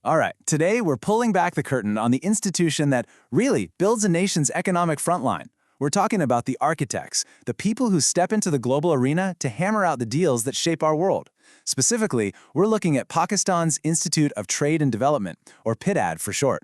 All right, today we're pulling back the curtain on the institution that really builds a nation's economic frontline. We're talking about the architects, the people who step into the global arena to hammer out the deals that shape our world. Specifically, we're looking at Pakistan's Institute of Trade and Development, or PITAD for short.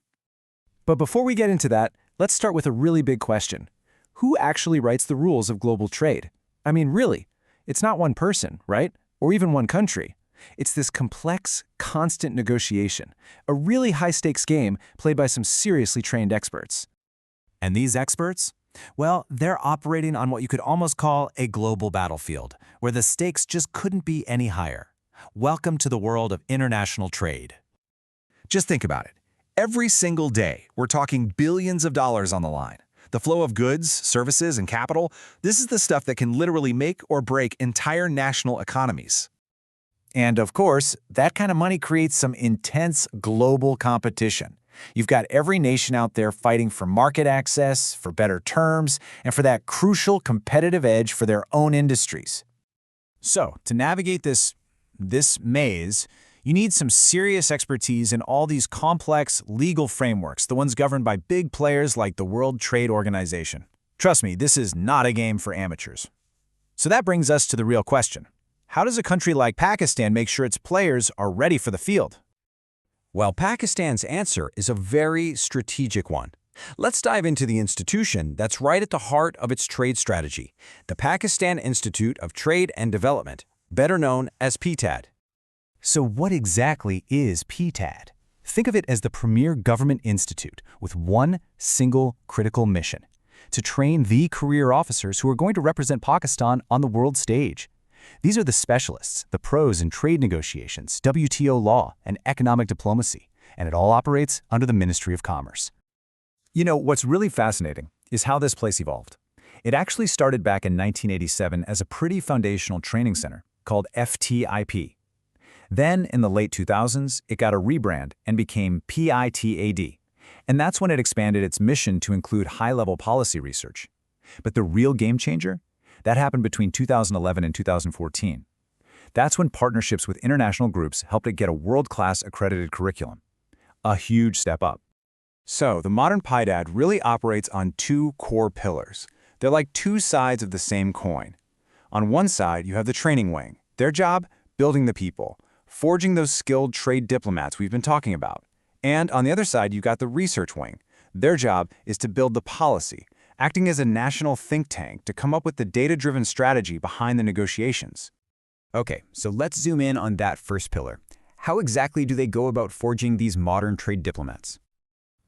But before we get into that, let's start with a really big question. Who actually writes the rules of global trade? I mean, really, it's not one person, right? Or even one country. It's this complex, constant negotiation, a really high-stakes game played by some seriously trained experts. And these experts? Well, they're operating on what you could almost call a global battlefield, where the stakes just couldn't be any higher. Welcome to the world of international trade. Just think about it. Every single day, we're talking billions of dollars on the line. The flow of goods, services, and capital, this is the stuff that can literally make or break entire national economies. And of course, that kind of money creates some intense global competition. You've got every nation out there fighting for market access, for better terms, and for that crucial competitive edge for their own industries. So, to navigate this maze, you need some serious expertise in all these complex legal frameworks, the ones governed by big players like the World Trade Organization. Trust me, this is not a game for amateurs. So that brings us to the real question. How does a country like Pakistan make sure its players are ready for the field? Well, Pakistan's answer is a very strategic one. Let's dive into the institution that's right at the heart of its trade strategy, the Pakistan Institute of Trade and Development, better known as PITAD. So what exactly is PITAD? Think of it as the premier government institute with one single critical mission: to train the career officers who are going to represent Pakistan on the world stage. These are the specialists, the pros in trade negotiations, WTO law, and economic diplomacy, and it all operates under the Ministry of Commerce. You know, what's really fascinating is how this place evolved. It actually started back in 1987 as a pretty foundational training center called FTIP. Then, in the late 2000s, it got a rebrand and became PITAD. And that's when it expanded its mission to include high-level policy research. But the real game changer? That happened between 2011 and 2014. That's when partnerships with international groups helped it get a world-class accredited curriculum. A huge step up. So, the modern PITAD really operates on two core pillars. They're like two sides of the same coin. On one side, you have the training wing. Their job? Building the people, forging those skilled trade diplomats we've been talking about. And on the other side, you've got the research wing. Their job is to build the policy, acting as a national think tank to come up with the data-driven strategy behind the negotiations. Okay, so let's zoom in on that first pillar. How exactly do they go about forging these modern trade diplomats?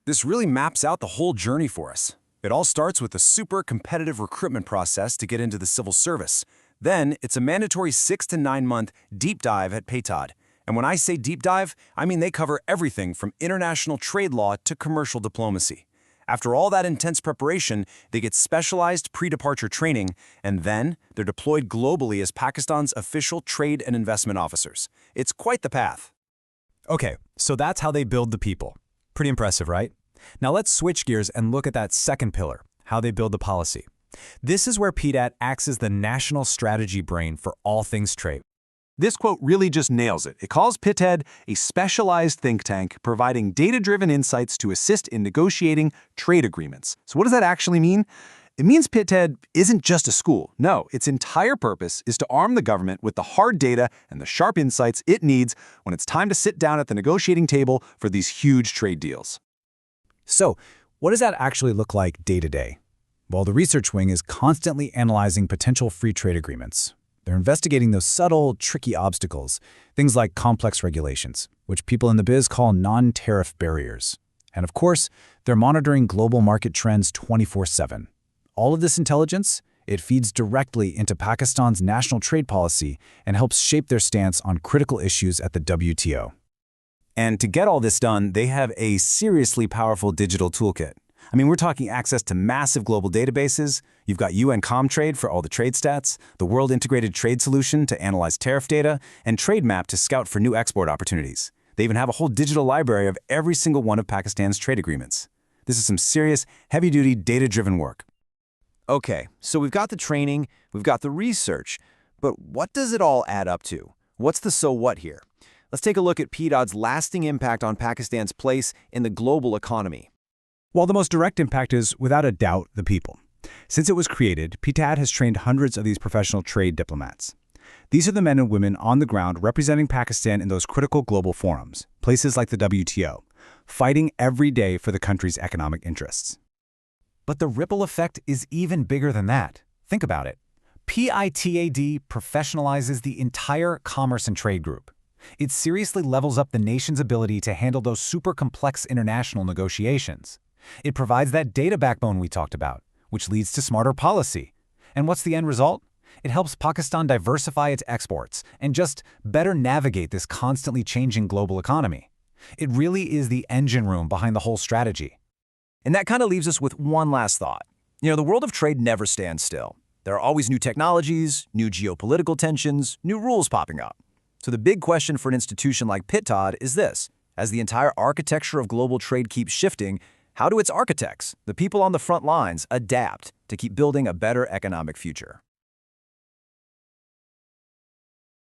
This really maps out the whole journey for us. It all starts with a super competitive recruitment process to get into the civil service. Then, it's a mandatory 6 to 9 month deep dive at PITAD. And when I say deep dive, I mean they cover everything from international trade law to commercial diplomacy. After all that intense preparation, they get specialized pre-departure training, and then they're deployed globally as Pakistan's official trade and investment officers. It's quite the path. Okay, so that's how they build the people. Pretty impressive, right? Now let's switch gears and look at that second pillar, how they build the policy. This is where PITAD acts as the national strategy brain for all things trade. This quote really just nails it. It calls PITAD a specialized think tank providing data-driven insights to assist in negotiating trade agreements. So what does that actually mean? It means PITAD isn't just a school. No, its entire purpose is to arm the government with the hard data and the sharp insights it needs when it's time to sit down at the negotiating table for these huge trade deals. So, what does that actually look like day to day? Well, the research wing is constantly analyzing potential free trade agreements. They're investigating those subtle, tricky obstacles, things like complex regulations, which people in the biz call non-tariff barriers. And of course, they're monitoring global market trends 24/7. All of this intelligence, it feeds directly into Pakistan's national trade policy and helps shape their stance on critical issues at the WTO. And to get all this done, they have a seriously powerful digital toolkit. I mean, we're talking access to massive global databases. You've got UN Comtrade for all the trade stats, the World Integrated Trade Solution to analyze tariff data, and TradeMap to scout for new export opportunities. They even have a whole digital library of every single one of Pakistan's trade agreements. This is some serious, heavy-duty, data-driven work. Okay, so we've got the training, we've got the research, but what does it all add up to? What's the so what here? Let's take a look at PITAD's lasting impact on Pakistan's place in the global economy. While the most direct impact is, without a doubt, the people. Since it was created, PITAD has trained hundreds of these professional trade diplomats. These are the men and women on the ground representing Pakistan in those critical global forums, places like the WTO, fighting every day for the country's economic interests. But the ripple effect is even bigger than that. Think about it. PITAD professionalizes the entire commerce and trade group. It seriously levels up the nation's ability to handle those super complex international negotiations. It provides that data backbone we talked about, which leads to smarter policy. And what's the end result? It helps Pakistan diversify its exports and just better navigate this constantly changing global economy. It really is the engine room behind the whole strategy. And that kind of leaves us with one last thought. The world of trade never stands still. There are always new technologies, new geopolitical tensions, new rules popping up. So the big question for an institution like PITAD is this: as the entire architecture of global trade keeps shifting, how do its architects, the people on the front lines, adapt to keep building a better economic future?